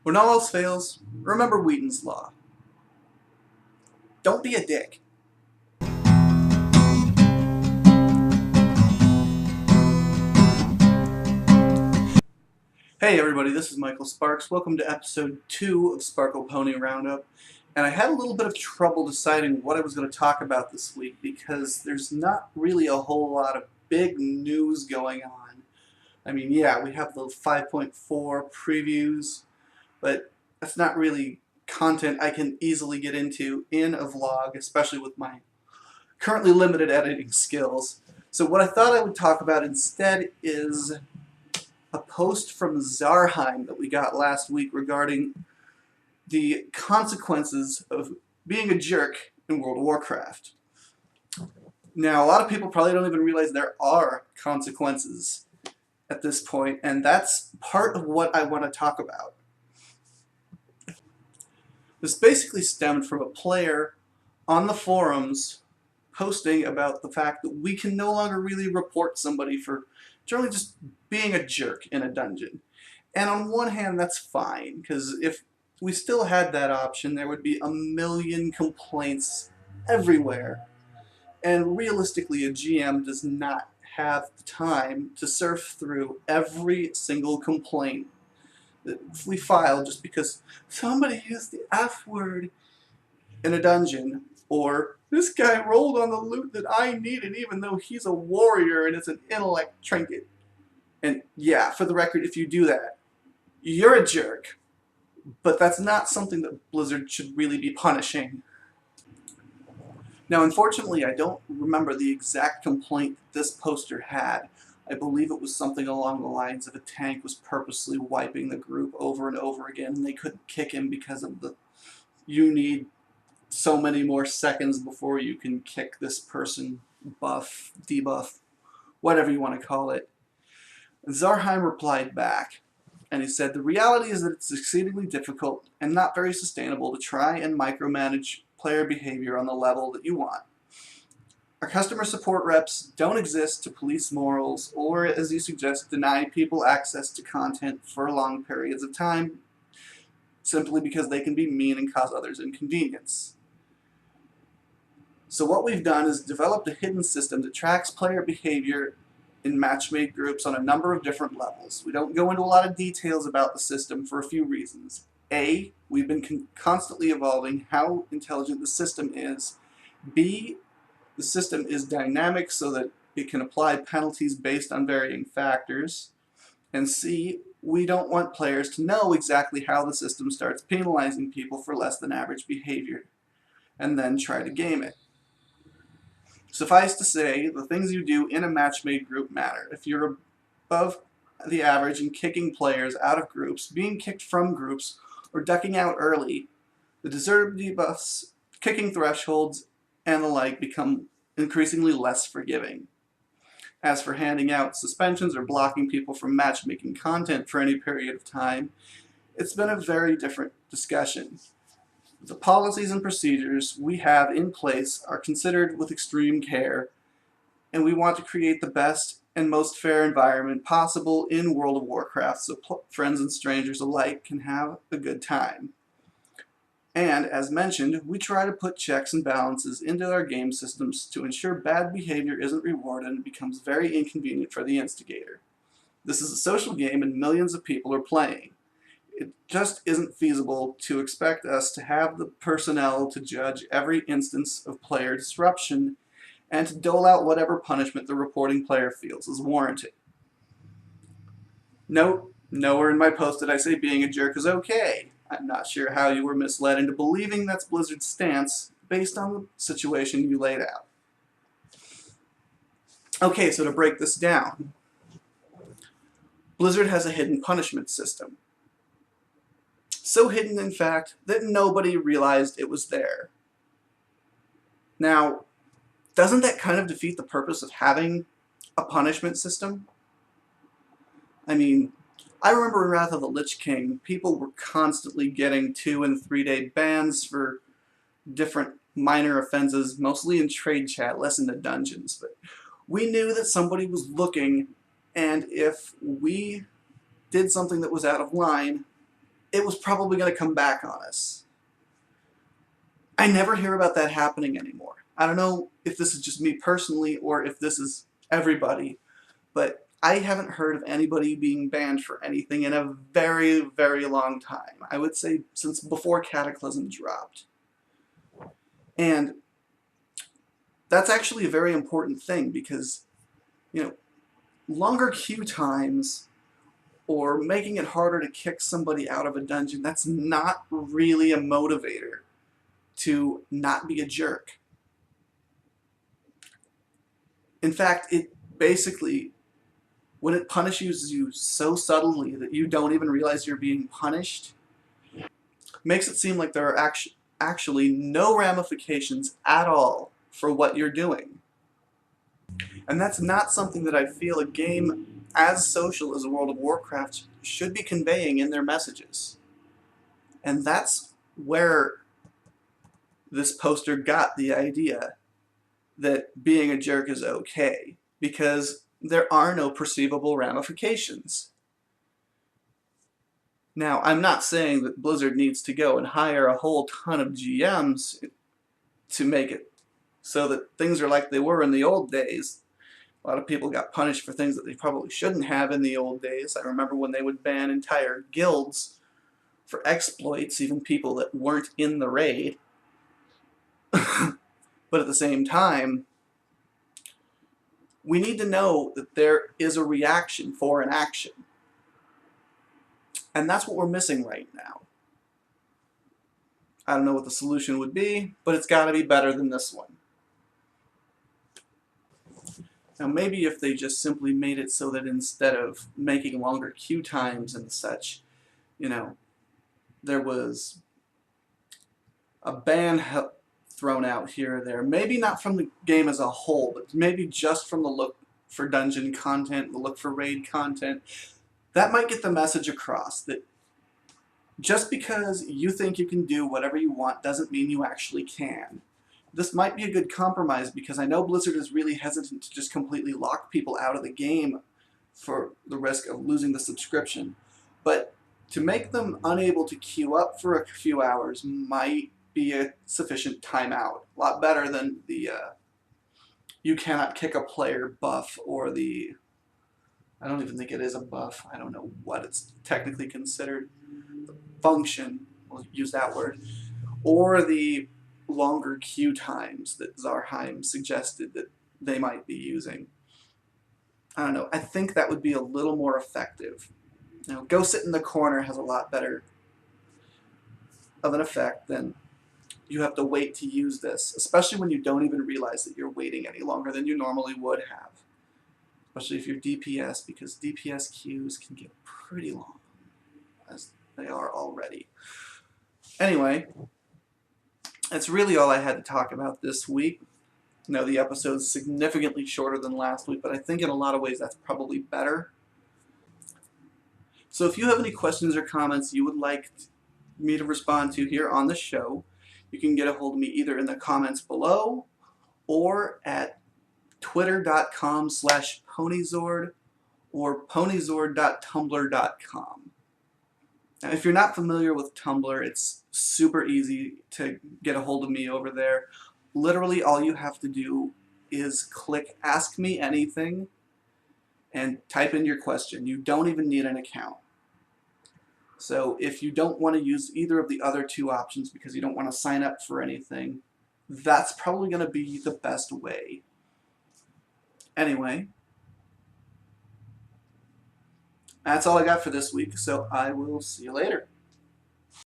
When all else fails, remember Wheaton's Law. Don't be a dick. Hey everybody, this is Michael Sparks. Welcome to episode 2 of Sparklepony Roundup. And I had a little bit of trouble deciding what I was going to talk about this week because there's not really a whole lot of big news going on. I mean, yeah, we have the 5.4 previews, but that's not really content I can easily get into in a vlog, especially with my currently limited editing skills. So what I thought I would talk about instead is a post from Zarhym that we got last week regarding the consequences of being a jerk in World of Warcraft. Now, a lot of people probably don't even realize there are consequences at this point, and that's part of what I want to talk about. This basically stemmed from a player on the forums posting about the fact that we can no longer really report somebody for generally just being a jerk in a dungeon. And on one hand, that's fine, because if we still had that option, there would be a million complaints everywhere. And realistically, a GM does not have the time to surf through every single complaint that we file just because somebody used the F word in a dungeon, or this guy rolled on the loot that I needed even though he's a warrior and it's an intellect trinket. And yeah, for the record, if you do that, you're a jerk. But that's not something that Blizzard should really be punishing. Now, unfortunately, I don't remember the exact complaint that this poster had. I believe it was something along the lines of a tank was purposely wiping the group over and over again, and they couldn't kick him because of the you need so many more seconds before you can kick this person buff, debuff, whatever you want to call it. Zarhym replied back, and he said, "The reality is that it's exceedingly difficult and not very sustainable to try and micromanage player behavior on the level that you want. Our customer support reps don't exist to police morals or, as you suggest, deny people access to content for long periods of time simply because they can be mean and cause others inconvenience. So what we've done is developed a hidden system that tracks player behavior in match-made groups on a number of different levels. We don't go into a lot of details about the system for a few reasons. A, we've been constantly evolving how intelligent the system is. B, the system is dynamic so that it can apply penalties based on varying factors. And C, we don't want players to know exactly how the system starts penalizing people for less than average behavior, and then try to game it. Suffice to say, the things you do in a match-made group matter. If you're above the average in kicking players out of groups, being kicked from groups, or ducking out early, the deserved debuffs, kicking thresholds, and the like become increasingly less forgiving. As for handing out suspensions or blocking people from matchmaking content for any period of time, it's been a very different discussion. The policies and procedures we have in place are considered with extreme care, and we want to create the best and most fair environment possible in World of Warcraft so friends and strangers alike can have a good time. And, as mentioned, we try to put checks and balances into our game systems to ensure bad behavior isn't rewarded and becomes very inconvenient for the instigator. This is a social game and millions of people are playing. It just isn't feasible to expect us to have the personnel to judge every instance of player disruption and to dole out whatever punishment the reporting player feels is warranted." Note, nowhere in my post did I say being a jerk is okay. I'm not sure how you were misled into believing that's Blizzard's stance based on the situation you laid out. Okay, so to break this down, Blizzard has a hidden punishment system. So hidden, in fact, that nobody realized it was there. Now, doesn't that kind of defeat the purpose of having a punishment system? I mean, I remember in Wrath of the Lich King, people were constantly getting 2- and 3-day bans for different minor offenses, mostly in trade chat, less in the dungeons. But we knew that somebody was looking, and if we did something that was out of line, it was probably going to come back on us. I never hear about that happening anymore. I don't know if this is just me personally or if this is everybody, but I haven't heard of anybody being banned for anything in a very, very long time. I would say since before Cataclysm dropped. And that's actually a very important thing because, you know, longer queue times or making it harder to kick somebody out of a dungeon, that's not really a motivator to not be a jerk. In fact, it basically, when it punishes you so subtly that you don't even realize you're being punished, makes it seem like there are actually no ramifications at all for what you're doing. And that's not something that I feel a game as social as World of Warcraft should be conveying in their messages. And that's where this poster got the idea that being a jerk is okay, because there are no perceivable ramifications. Now, I'm not saying that Blizzard needs to go and hire a whole ton of GMs to make it so that things are like they were in the old days. A lot of people got punished for things that they probably shouldn't have in the old days. I remember when they would ban entire guilds for exploits, even people that weren't in the raid. But at the same time, we need to know that there is a reaction for an action. And that's what we're missing right now. I don't know what the solution would be, but it's got to be better than this one. Now maybe if they just simply made it so that instead of making longer queue times and such, you know, there was a ban thrown out here or there. Maybe not from the game as a whole, but maybe just from the look for dungeon content, the look for raid content. That might get the message across that just because you think you can do whatever you want doesn't mean you actually can. This might be a good compromise because I know Blizzard is really hesitant to just completely lock people out of the game for the risk of losing the subscription. But to make them unable to queue up for a few hours might be a sufficient timeout. A lot better than the you cannot kick a player buff or the, I don't even think it is a buff, I don't know what it's technically considered, the function, we'll use that word, or the longer queue times that Zarhym suggested that they might be using. I don't know, I think that would be a little more effective. Now, go sit in the corner has a lot better of an effect than you have to wait to use this, especially when you don't even realize that you're waiting any longer than you normally would have. Especially if you're DPS, because DPS queues can get pretty long, as they are already. Anyway, that's really all I had to talk about this week. I know the episode's significantly shorter than last week, but I think in a lot of ways that's probably better. So if you have any questions or comments you would like me to respond to here on the show, you can get a hold of me either in the comments below or at twitter.com/ponyzord or ponyzord.tumblr.com. Now, if you're not familiar with Tumblr, it's super easy to get a hold of me over there. Literally all you have to do is click Ask Me Anything and type in your question. You don't even need an account. So if you don't want to use either of the other two options because you don't want to sign up for anything, that's probably going to be the best way. Anyway, that's all I got for this week, so I will see you later.